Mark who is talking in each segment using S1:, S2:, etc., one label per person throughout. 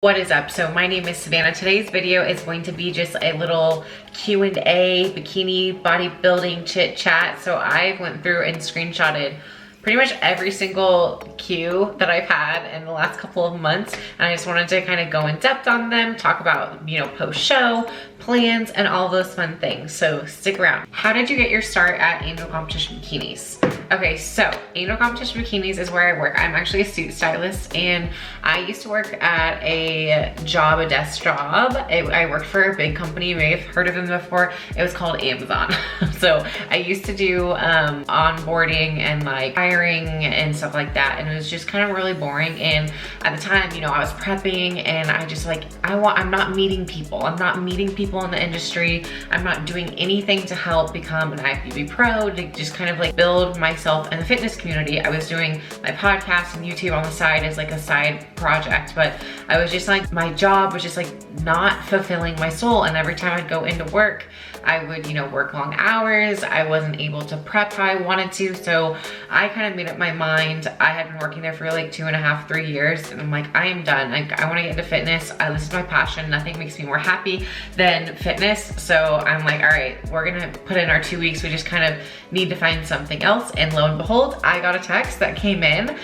S1: What is up? So my name is Savannah. Today's video is going to be just a little Q&A, bikini bodybuilding chit chat. So I went through and screenshotted pretty much every single Q that I've had in the last couple of months. And I just wanted to kind of go in depth on them, talk about, post-show, plans, and all those fun things. So stick around. How did you get your start at Angel Competition Bikinis? Okay, so Angel Competition Bikinis is where I work. I'm actually a suit stylist, and I used to work at a desk job. I worked for a big company. You may have heard of them before. It was called Amazon. So I used to do onboarding and like hiring and stuff like that, and it was just kind of really boring. And at the time, I was prepping, and I just like, I'm not meeting people. I'm not meeting people in the industry. I'm not doing anything to help become an IFBB pro, to just kind of like build myself in the fitness community. I was doing my podcast and YouTube on the side as like a side project, but I was just like, my job was just like not fulfilling my soul. And every time I'd go into work, I would, work long hours. I wasn't able to prep how I wanted to. So I kind of made up my mind. I had been working there for like 2.5, 3 years. And I'm like, I am done. I want to get into fitness. This is my passion. Nothing makes me more happy than fitness. So I'm like, all right, we're going to put in our 2 weeks. We just kind of need to find something else. And lo and behold, I got a text that came in.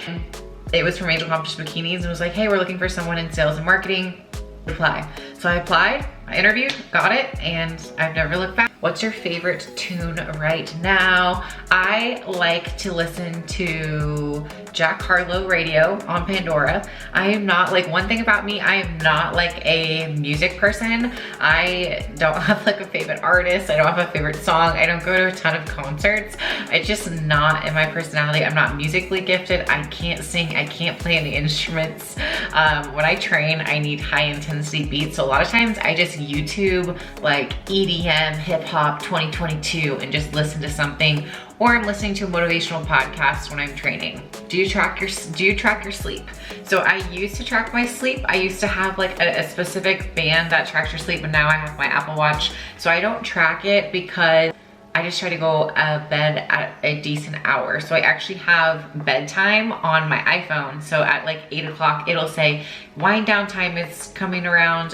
S1: It was from Angel Competition Bikinis, and was like, hey, we're looking for someone in sales and marketing. Apply. So I applied, I interviewed, got it, and I've never looked back. What's your favorite tune right now? I like to listen to Jack Harlow radio on Pandora. I am not, like, one thing about me, I am not like a music person. I don't have like a favorite artist. I don't have a favorite song. I don't go to a ton of concerts. It's just not in my personality. I'm not musically gifted. I can't sing. I can't play any instruments. When I train, I need high intensity beats. So a lot of times I just YouTube like EDM, hip hop 2022 and just listen to something, or I'm listening to a motivational podcast when I'm training. Do you track your sleep? So I used to track my sleep. I used to have like a specific band that tracks your sleep, but now I have my Apple Watch. So I don't track it because I just try to go to bed at a decent hour. So I actually have bedtime on my iPhone. So at like 8 o'clock, it'll say wind down time is coming around.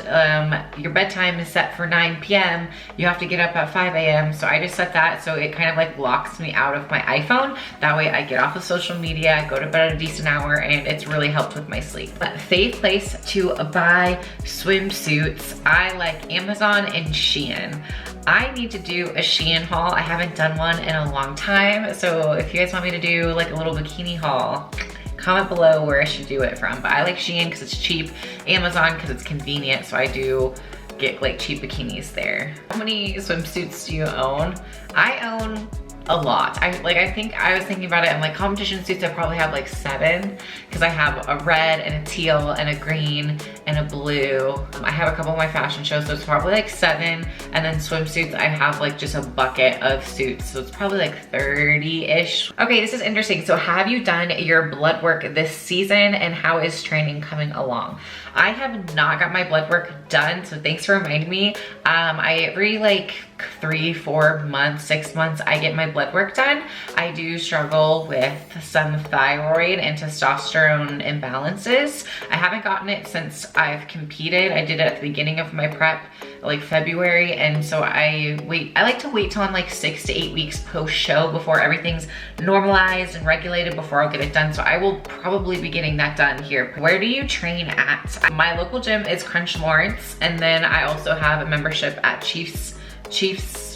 S1: Your bedtime is set for 9 p.m. You have to get up at 5 a.m. So I just set that so it kind of like locks me out of my iPhone. That way I get off of social media, go to bed at a decent hour, and it's really helped with my sleep. But fave place to buy swimsuits, I like Amazon and Shein. I need to do a Shein haul. I haven't done one in a long time. So if you guys want me to do like a little bikini haul, comment below where I should do it from. But I like Shein because it's cheap, Amazon because it's convenient. So I do get like cheap bikinis there. How many swimsuits do you own? I own a lot. I think I was thinking about it, and like competition suits, I probably have like 7, because I have a red and a teal and a green and a blue. I have a couple of my fashion shows, so it's probably like 7. And then swimsuits, I have like just a bucket of suits, so it's probably like 30-ish. Okay, this is interesting. So have you done your blood work this season, and how is training coming along? I have not got my blood work done, so thanks for reminding me. Every like 3, 4 months, 6 months, I get my blood work done. I do struggle with some thyroid and testosterone imbalances. I haven't gotten it since I've competed. I did it at the beginning of my prep, like February, and so I like to wait till I'm like 6 to 8 weeks post-show before everything's normalized and regulated before I'll get it done. So I will probably be getting that done here. Where do you train at? My local gym is Crunch Lawrence, and then I also have a membership at Chiefs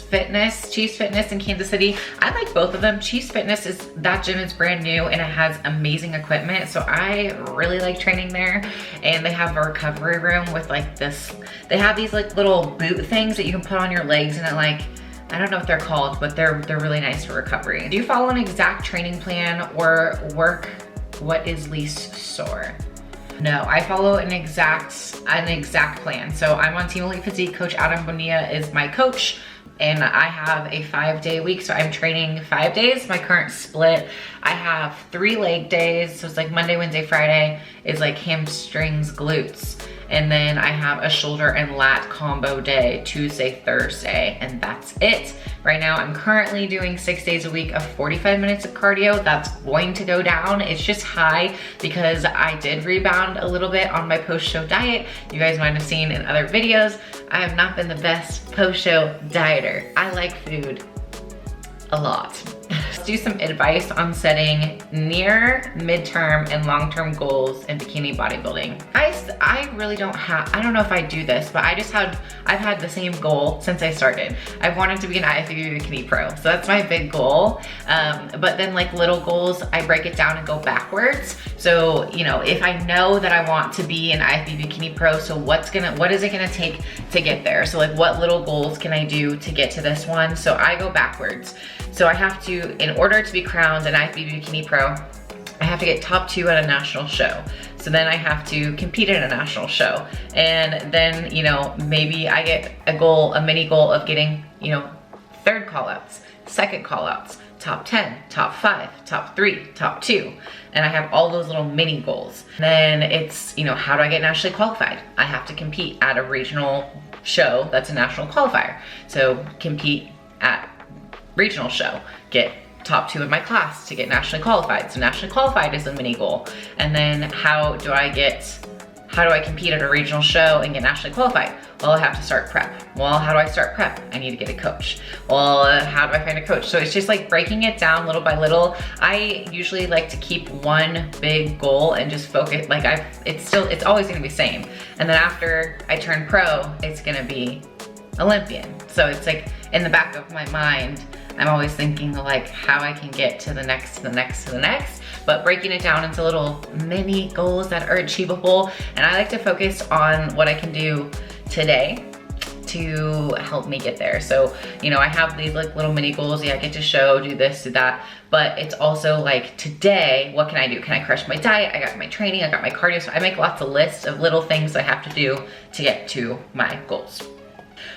S1: Fitness in Kansas City. I like both of them. Chiefs Fitness that gym is brand new and it has amazing equipment. So I really like training there. And they have a recovery room with like this, they have these like little boot things that you can put on your legs, and it like, I don't know what they're called, but they're really nice for recovery. Do you follow an exact training plan or work what is least sore? No, I follow an exact plan. So I'm on Team Elite Physique. Coach Adam Bonilla is my coach, and I have a 5-day week. So I'm training 5 days. My current split, I have 3 leg days. So it's like Monday, Wednesday, Friday is like hamstrings, glutes. And then I have a shoulder and lat combo day, Tuesday, Thursday, and that's it. Right now, I'm currently doing 6 days a week of 45 minutes of cardio. That's going to go down. It's just high because I did rebound a little bit on my post-show diet. You guys might have seen in other videos, I have not been the best post-show dieter. I like food a lot. Let's do some advice on setting near, midterm, and long-term goals in bikini bodybuilding. I really don't have, I don't know if I do this, but I've had the same goal since I started. I've wanted to be an IFBB Bikini Pro, so that's my big goal. But then like little goals, I break it down and go backwards. So, you know, if I know that I want to be an IFBB Bikini Pro, so what is it gonna take to get there? So like what little goals can I do to get to this one? So I go backwards. So I have to, in order to be crowned an IFBB Bikini Pro, I have to get top 2 at a national show. So then I have to compete at a national show. And then, you know, maybe I get a mini goal of getting, you know, 3rd call-outs, 2nd call-outs, top 10, top 5, top 3, top 2. And I have all those little mini goals. Then it's, you know, how do I get nationally qualified? I have to compete at a regional show that's a national qualifier. So compete at regional show, get top 2 in my class to get nationally qualified. So nationally qualified is a mini goal. And then how do I compete at a regional show and get nationally qualified? Well, I have to start prep. Well, how do I start prep? I need to get a coach. Well, how do I find a coach? So it's just like breaking it down little by little. I usually like to keep one big goal and just focus, like it's always gonna be the same. And then after I turn pro, it's gonna be Olympian. So it's like in the back of my mind, I'm always thinking like how I can get to the next, to the next, to the next, but breaking it down into little mini goals that are achievable. And I like to focus on what I can do today to help me get there. So, you know, I have these like little mini goals. Yeah, I get to show, do this, do that. But it's also like today, what can I do? Can I crush my diet? I got my training, I got my cardio. So I make lots of lists of little things I have to do to get to my goals.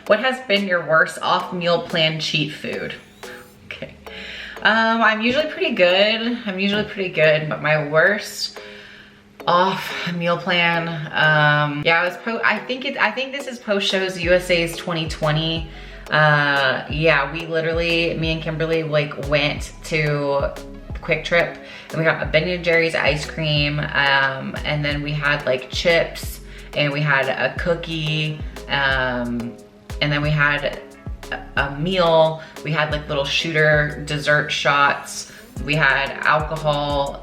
S1: What has been your worst off meal plan cheat food? Okay. I'm usually pretty good. But my worst off meal plan, yeah, I think this is post shows USA's 2020. Yeah, we literally, me and Kimberly like went to Quick Trip and we got a Ben & Jerry's ice cream, and then we had like chips and we had a cookie, and then we had a meal. We had like little shooter dessert shots. We had alcohol,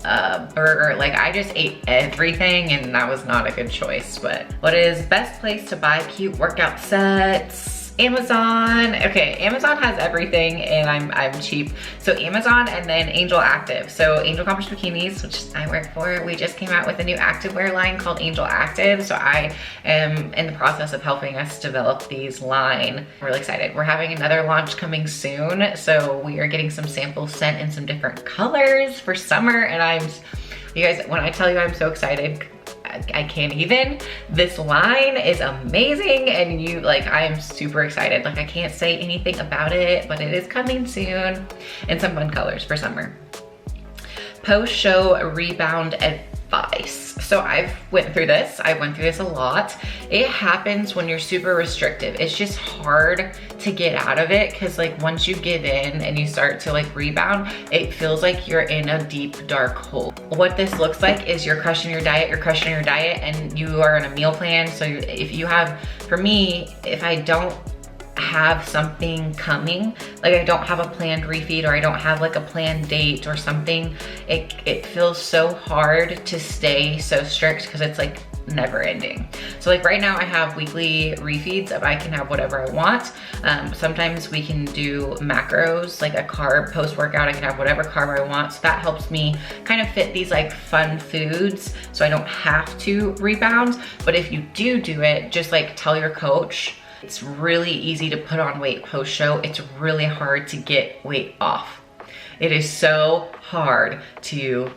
S1: burger. Like I just ate everything and that was not a good choice. But what is best place to buy cute workout sets? Amazon. Okay, Amazon has everything and I'm cheap. So Amazon and then Angel Active. So Angel Accomplished Bikinis, which I work for, we just came out with a new activewear line called Angel Active. So I am in the process of helping us develop these line. I'm really excited. We're having another launch coming soon. So we are getting some samples sent in some different colors for summer. And you guys, when I tell you I'm so excited, I can't even. This line is amazing and I'm super excited. Like I can't say anything about it, but it is coming soon in some fun colors for summer. Post-show rebound advice. So I went through this a lot. It happens when you're super restrictive. It's just hard to get out of it because like once you give in and you start to like rebound, it feels like you're in a deep dark hole. What this looks like is you're crushing your diet, and you are in a meal plan. So if you have, for me, if I don't have something coming, like I don't have a planned refeed or I don't have like a planned date or something, it feels so hard to stay so strict because it's like never ending. So like right now I have weekly refeeds of I can have whatever I want. Sometimes we can do macros, like a carb post-workout, I can have whatever carb I want. So that helps me kind of fit these like fun foods so I don't have to rebound. But if you do it, just like tell your coach. It's really easy to put on weight post-show. It's really hard to get weight off. It is so hard to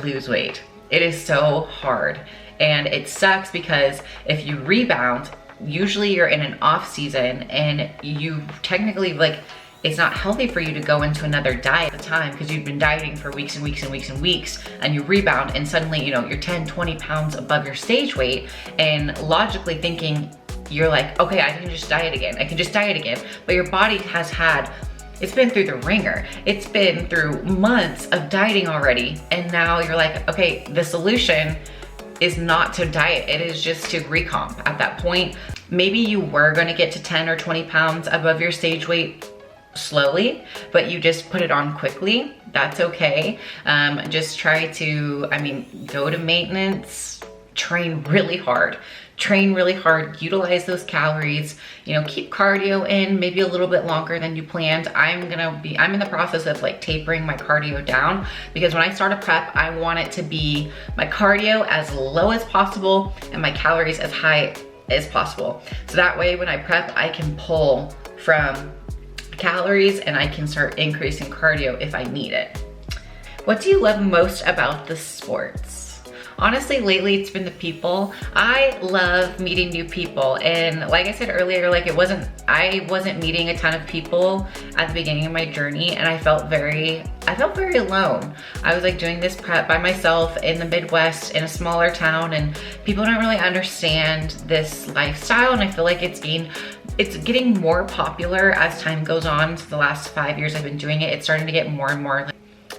S1: lose weight. It is so hard. And it sucks because if you rebound, usually you're in an off season and you technically like, it's not healthy for you to go into another diet at the time because you've been dieting for weeks and weeks and weeks and weeks, and you rebound and suddenly, you know, you're 10, 20 pounds above your stage weight, and logically thinking, you're like, okay, I can just diet again. I can just diet again. But your body has had, it's been through the ringer. It's been through months of dieting already. And now you're like, okay, the solution is not to diet. It is just to recomp at that point. Maybe you were gonna get to 10 or 20 pounds above your stage weight slowly, but you just put it on quickly. That's okay. Just try to, I mean, go to maintenance, train really hard. Utilize those calories, you know, keep cardio in maybe a little bit longer than you planned. I'm in the process of like tapering my cardio down, because when I start a prep, I want it to be my cardio as low as possible and my calories as high as possible. So that way when I prep, I can pull from calories and I can start increasing cardio if I need it. What do you love most about the sports? Honestly, lately it's been the people. I love meeting new people. And like I said earlier, like I wasn't meeting a ton of people at the beginning of my journey, and I felt very alone. I was like doing this prep by myself in the Midwest in a smaller town, and people don't really understand this lifestyle. And I feel like it's getting more popular as time goes on. So the last 5 years I've been doing it, it's starting to get more and more like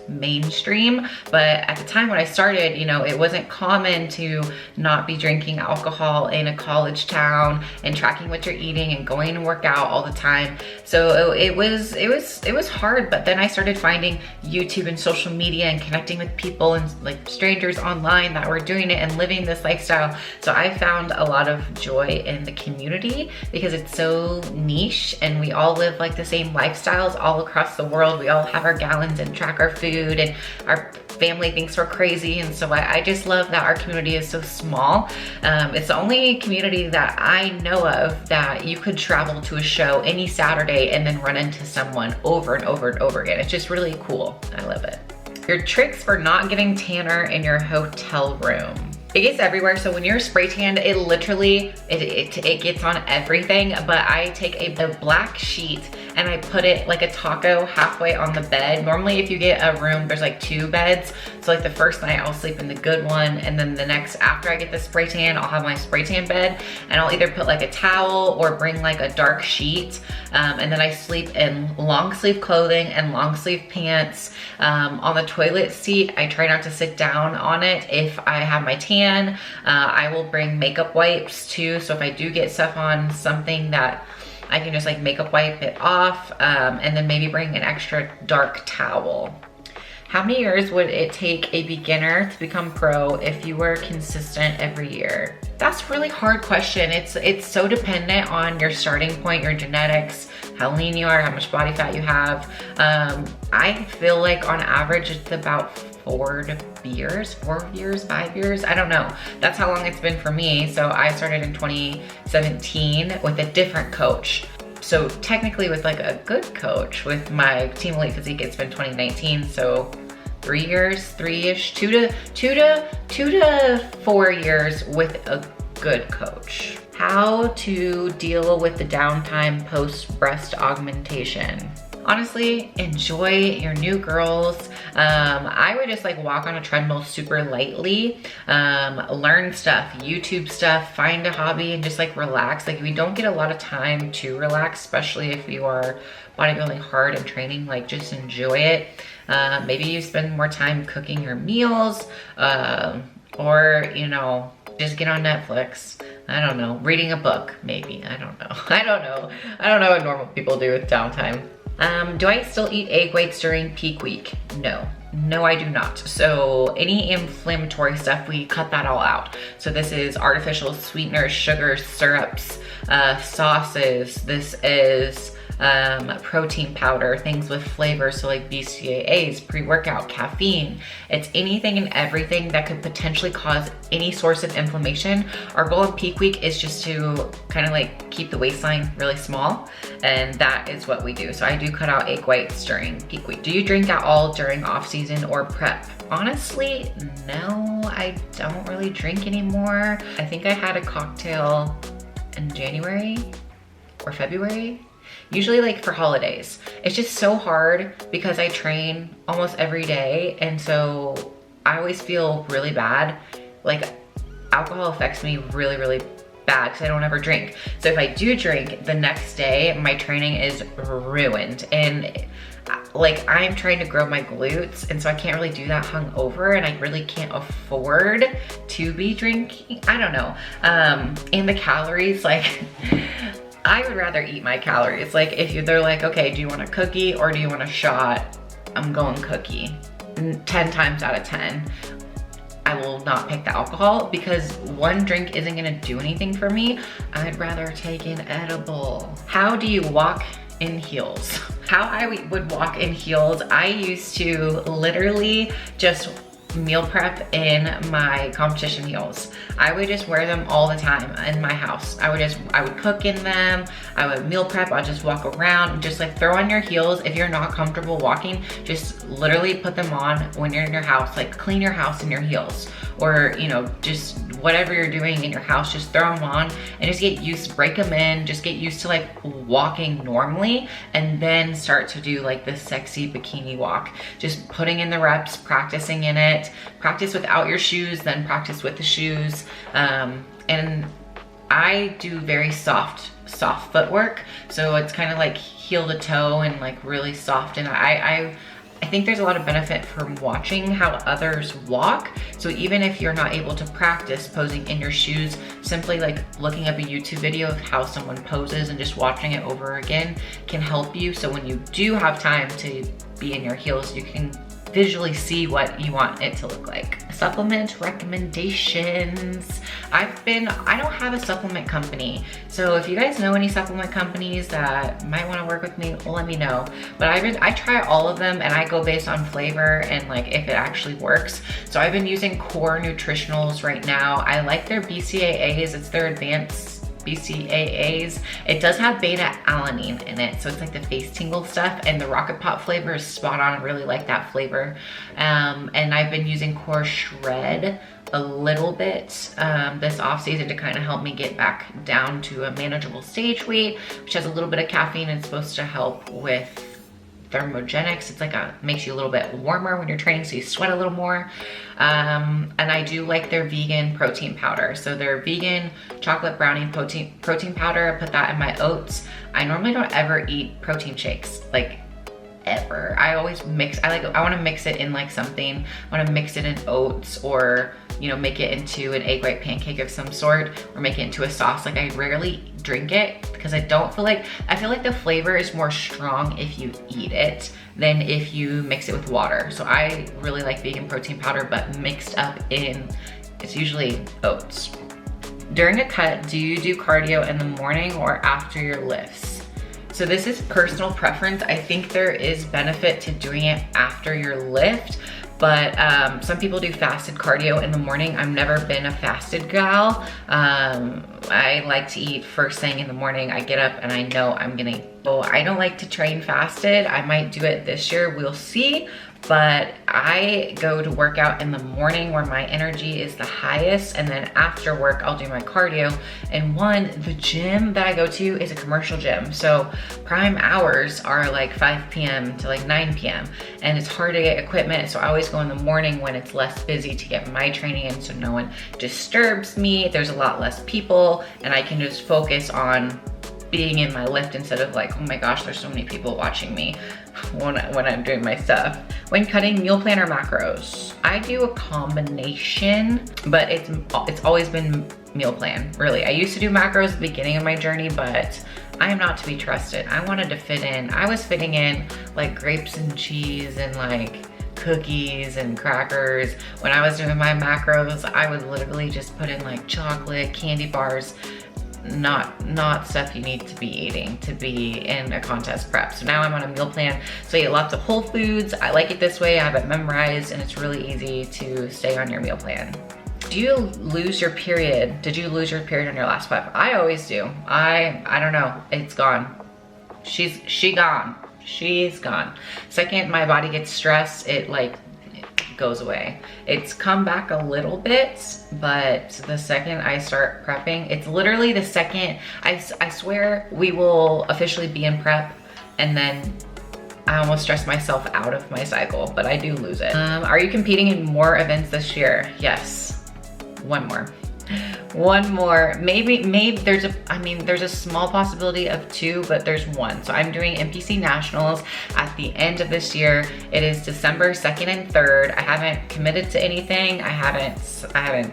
S1: mainstream. But at the time when I started, you know, it wasn't common to not be drinking alcohol in a college town and tracking what you're eating and going to work out all the time. So it was hard. But then I started finding YouTube and social media and connecting with people and like strangers online that were doing it and living this lifestyle. So I found a lot of joy in the community because it's so niche and we all live like the same lifestyles all across the world. We all have our gallons and track our food, and our family thinks we're crazy. And so I just love that our community is so small. It's the only community that I know of that you could travel to a show any Saturday and then run into someone over and over and over again. It's just really cool. I love it. Your tricks for not getting tanner in your hotel room. It gets everywhere. So when you're spray tanned, it literally, it gets on everything. But I take a black sheet and I put it like a taco halfway on the bed. Normally if you get a room, there's like 2 beds. So like the first night I'll sleep in the good one, and then the next, after I get the spray tan, I'll have my spray tan bed, and I'll either put like a towel or bring like a dark sheet. And then I sleep in long sleeve clothing and long sleeve pants. On the toilet seat, I try not to sit down on it if I have my tan. I will bring makeup wipes too. So if I do get stuff on something, that I can just like makeup wipe it off, and then maybe bring an extra dark towel. How many years would it take a beginner to become pro if you were consistent every year? That's a really hard question. It's so dependent on your starting point, your genetics, how lean you are, how much body fat you have. I feel like on average it's about 4 years, 5 years, I don't know. That's how long it's been for me. So I started in 2017 with a different coach. So technically with like a good coach, with my Team Elite Physique, it's been 2019. So 3 years, 3-ish, 2 to 4 years with a good coach. How to deal with the downtime post breast augmentation. Honestly, enjoy your new girls. I would just like walk on a treadmill super lightly, learn stuff, YouTube stuff, find a hobby, and just like relax. Like we don't get a lot of time to relax, especially if you are bodybuilding hard and training. Like just enjoy it. Maybe you spend more time cooking your meals, or you know, just get on Netflix. I don't know, reading a book maybe. I don't know. I don't know what normal people do with downtime. Do I still eat egg whites during peak week? No, I do not. So any inflammatory stuff, we cut that all out. So this is artificial sweeteners, sugars, syrups, sauces. This is protein powder, things with flavor, so like BCAAs, pre-workout, caffeine. It's anything and everything that could potentially cause any source of inflammation. Our goal in peak week is just to kind of like keep the waistline really small, and that is what we do. So I do cut out egg whites during peak week. Do you drink at all during off season or prep? Honestly, no, I don't really drink anymore. I think I had a cocktail in January or February. usually like for holidays. It's just so hard because I train almost every day, and so I always feel really bad. Like alcohol affects me really, really bad because I don't ever drink. So if I do drink, the next day my training is ruined, and like I'm trying to grow my glutes, and so I can't really do that hungover, and I really can't afford to be drinking. I don't know. And the calories, like I would rather eat my calories. Like if they're like, okay, do you want a cookie or do you want a shot? I'm going cookie. 10 times out of 10. I will not pick the alcohol because one drink isn't gonna do anything for me. I'd rather take an edible. How do you walk in heels? How I would walk in heels, I used to literally just meal prep in my competition heels. I would just wear them all the time in my house. I would cook in them, I would meal prep, I'd just walk around and just like throw on your heels. If you're not comfortable walking, just literally put them on when you're in your house, like clean your house in your heels, or you know, just whatever you're doing in your house, just throw them on and just get used, break them in, just get used to like walking normally, and then start to do like this sexy bikini walk. Just putting in the reps, practicing in it, practice without your shoes, then practice with the shoes. And I do very soft footwork. So it's kind of like heel to toe and like really soft. And I think there's a lot of benefit from watching how others walk. So even if you're not able to practice posing in your shoes, simply like looking up a YouTube video of how someone poses and just watching it over again can help you. So when you do have time to be in your heels, you can visually see what you want it to look like. Supplement recommendations. I don't have a supplement company. So if you guys know any supplement companies that might want to work with me, let me know. But I try all of them and I go based on flavor and like if it actually works. So I've been using Core Nutritionals right now. I like their BCAAs, it's their advanced BCAAs. It does have beta alanine in it, so it's like the face tingle stuff, and the Rocket Pop flavor is spot on. I really like that flavor. And I've been using Core Shred a little bit this off season to kind of help me get back down to a manageable stage weight, which has a little bit of caffeine and it's supposed to help with thermogenics. It's like makes you a little bit warmer when you're training, so you sweat a little more. And I do like their vegan protein powder. So their vegan chocolate brownie protein powder, I put that in my oats. I normally don't ever eat protein shakes, like ever. I always mix, I want to mix it in like something. I want to mix it in oats, or you know, make it into an egg white pancake of some sort, or make it into a sauce. Like I rarely drink it because I feel like the flavor is more strong if you eat it than if you mix it with water. So I really like vegan protein powder, but mixed up in, it's usually oats. During a cut, do you do cardio in the morning or after your lifts? So this is personal preference. I think there is benefit to doing it after your lift, but some people do fasted cardio in the morning. I've never been a fasted gal. I like to eat first thing in the morning. I get up and I know I'm gonna go. I don't like to train fasted. I might do it this year, we'll see. But I go to work out in the morning where my energy is the highest, and then after work I'll do my cardio. And the gym that I go to is a commercial gym, so prime hours are like 5 p.m. to like 9 p.m. and it's hard to get equipment, so I always go in the morning when it's less busy to get my training in, so no one disturbs me. There's a lot less people and I can just focus on being in my lift instead of like, oh my gosh, there's so many people watching me when I'm doing my stuff. When cutting meal plan or macros, I do a combination, but it's always been meal plan, really. I used to do macros at the beginning of my journey, but I am not to be trusted. I wanted to fit in. I was fitting in like grapes and cheese and like cookies and crackers. When I was doing my macros, I would literally just put in like chocolate, candy bars, not stuff you need to be eating to be in a contest prep. So now I'm on a meal plan, so I eat lots of whole foods. I like it this way. I have it memorized and it's really easy to stay on your meal plan. Do you lose your period? Did you lose your period on your last prep? I always do. I don't know, it's gone. She's gone. Second my body gets stressed, it like goes away. It's come back a little bit, but the second I start prepping, it's literally the second, I swear we will officially be in prep, and then I almost stress myself out of my cycle, but I do lose it. Are you competing in more events this year? Yes, one more. One more, maybe there's a small possibility of 2, but there's 1. So I'm doing NPC Nationals at the end of this year. It is December 2nd and 3rd. I haven't committed to anything. I haven't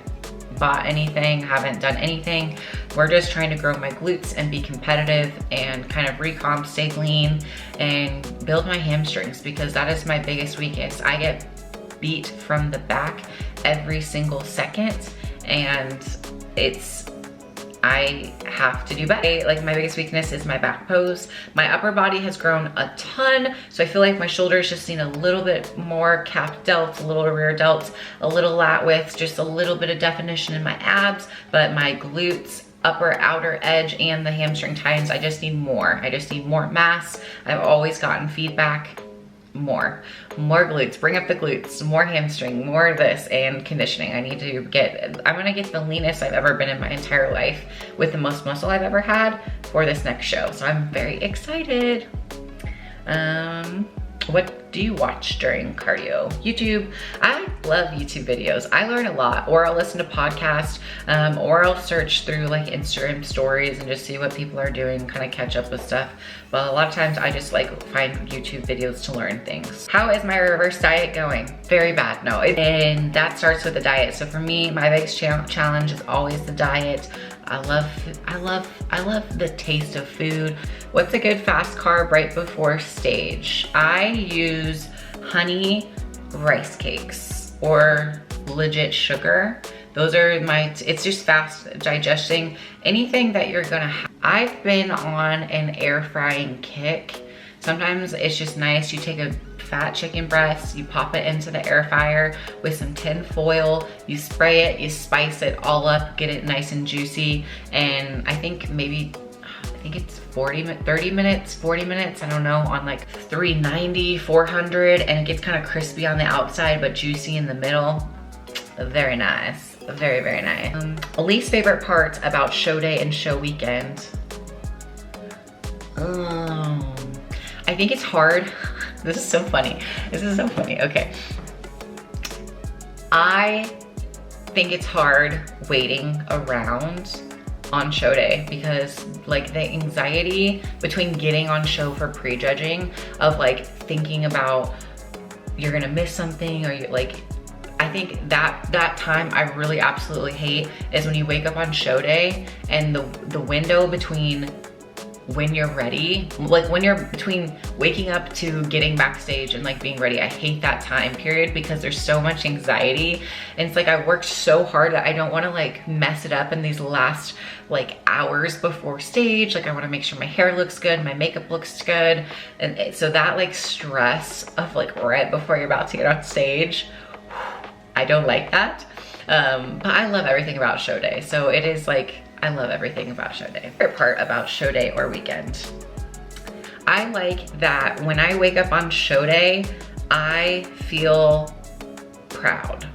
S1: bought anything, haven't done anything. We're just trying to grow my glutes and be competitive and kind of recomp, stay lean, and build my hamstrings, because that is my biggest weakness. I get beat from the back every single second, and I have to do better. Like, my biggest weakness is my back pose. My upper body has grown a ton, so I feel like my shoulders just need a little bit more calf delts, a little rear delts, a little lat width, just a little bit of definition in my abs, but my glutes, upper outer edge, and the hamstring tines, I just need more. I just need more mass. I've always gotten feedback. More glutes, bring up the glutes, more hamstring, more of this, and conditioning. I'm gonna get the leanest I've ever been in my entire life with the most muscle I've ever had for this next show. So I'm very excited. What do you watch during cardio? YouTube. I love YouTube videos. I learn a lot, or I'll listen to podcasts, or I'll search through like Instagram stories and just see what people are doing, kind of catch up with stuff. But a lot of times I just like find YouTube videos to learn things. How is my reverse diet going? Very bad, no. And that starts with the diet. So for me, my biggest challenge is always the diet. I love the taste of food. What's a good fast carb right before stage? I use honey rice cakes or legit sugar. Those are it's just fast digesting. Anything that you're gonna have. I've been on an air frying kick. Sometimes it's just nice. You take a fat chicken breast, you pop it into the air fryer with some tin foil, you spray it, you spice it all up, get it nice and juicy, and I think it's 30 minutes, 40 minutes, I don't know, on like 390, 400, and it gets kind of crispy on the outside but juicy in the middle. Very nice, very, very nice. Least favorite part about show day and show weekend? I think it's hard. This is so funny. Okay. I think it's hard waiting around on show day, because like the anxiety between getting on show for prejudging, of like thinking about you're gonna miss something, or you like, I think that time I really absolutely hate is when you wake up on show day and the window between when you're ready, like when you're between waking up to getting backstage and like being ready. I hate that time period because there's so much anxiety, and it's like I worked so hard that I don't want to like mess it up in these last like hours before stage. Like I want to make sure my hair looks good, my makeup looks good, and so that like stress of like right before you're about to get on stage, I don't like that. But I love everything about show day. So it is like, I love everything about show day. Favorite part about show day or weekend? I like that when I wake up on show day, I feel proud.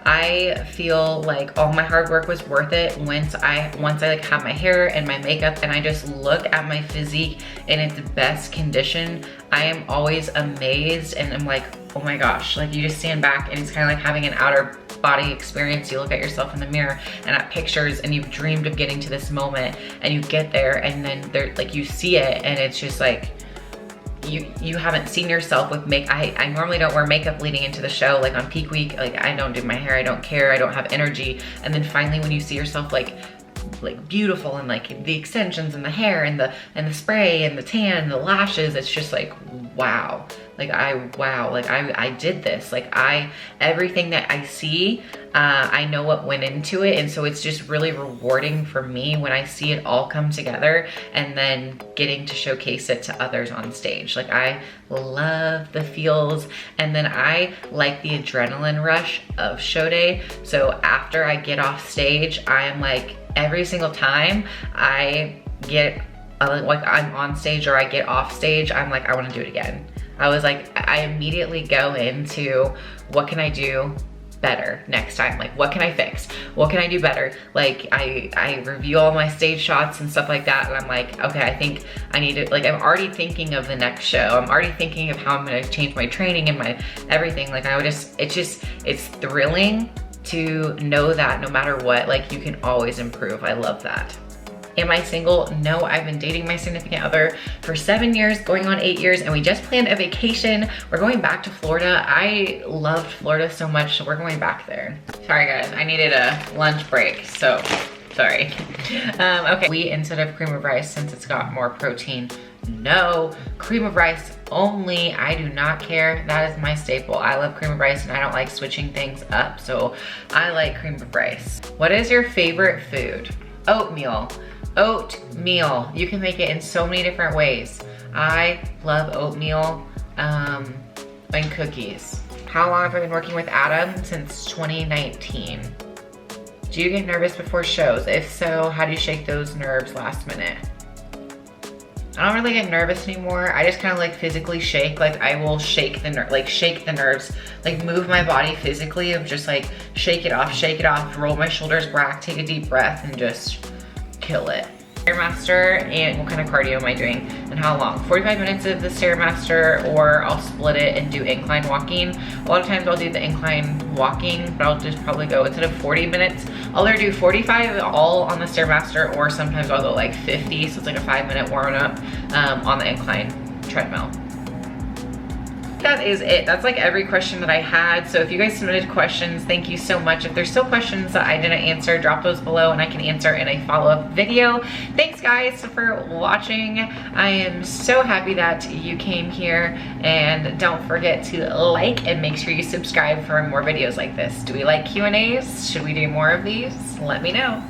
S1: I feel like all my hard work was worth it once I like have my hair and my makeup and I just look at my physique in its best condition. I am always amazed and I'm like, oh my gosh, like you just stand back and it's kind of like having an outer body experience. You look at yourself in the mirror and at pictures and you've dreamed of getting to this moment and you get there and then there, like you see it and it's just like, you haven't seen yourself with I normally don't wear makeup leading into the show, like on peak week, like I don't do my hair, I don't care, I don't have energy. And then finally when you see yourself like beautiful and like the extensions and the hair and the spray and the tan and the lashes, it's just like, wow. Like I did this. Like everything that I see, I know what went into it. And so it's just really rewarding for me when I see it all come together and then getting to showcase it to others on stage. Like I love the feels. And then I like the adrenaline rush of show day. So after I get off stage, I am like, every single time I get, like I'm on stage or I get off stage, I'm like, I wanna do it again. I was like, I immediately go into what can I do better next time? Like, what can I fix? What can I do better? Like, I review all my stage shots and stuff like that, and I'm like, okay, I think I need to, like, I'm already thinking of the next show. I'm already thinking of how I'm gonna change my training and my everything. Like, it's thrilling to know that no matter what, like, you can always improve. I love that. Am I single? No, I've been dating my significant other for 7 years, going on 8 years, and we just planned a vacation. We're going back to Florida. I loved Florida so much, so we're going back there. Sorry guys, I needed a lunch break, so sorry. Okay, we instead of cream of rice, since it's got more protein, no, cream of rice only. I do not care. That is my staple. I love cream of rice and I don't like switching things up, so I like cream of rice. What is your favorite food? Oatmeal. Oatmeal. You can make it in so many different ways. I love oatmeal and cookies. How long have I been working with Adam? Since 2019. Do you get nervous before shows? If so, how do you shake those nerves last minute? I don't really get nervous anymore. I just kind of like physically shake. Like I will shake the nerves, like move my body physically of just like shake it off, roll my shoulders back, take a deep breath and just kill it. Stairmaster, and what kind of cardio am I doing and how long? 45 minutes of the Stairmaster, or I'll split it and do incline walking. A lot of times I'll do the incline walking, but I'll just probably go, instead of 40 minutes, I'll either do 45 all on the Stairmaster, or sometimes I'll go like 50, so it's like a 5-minute warm up on the incline treadmill. That is it. That's like every question that I had. So if you guys submitted questions, thank you so much. If there's still questions that I didn't answer, drop those below and I can answer in a follow-up video. Thanks guys for watching. I am so happy that you came here, and don't forget to like and make sure you subscribe for more videos like this. Do we like Q&As? Should we do more of these? Let me know.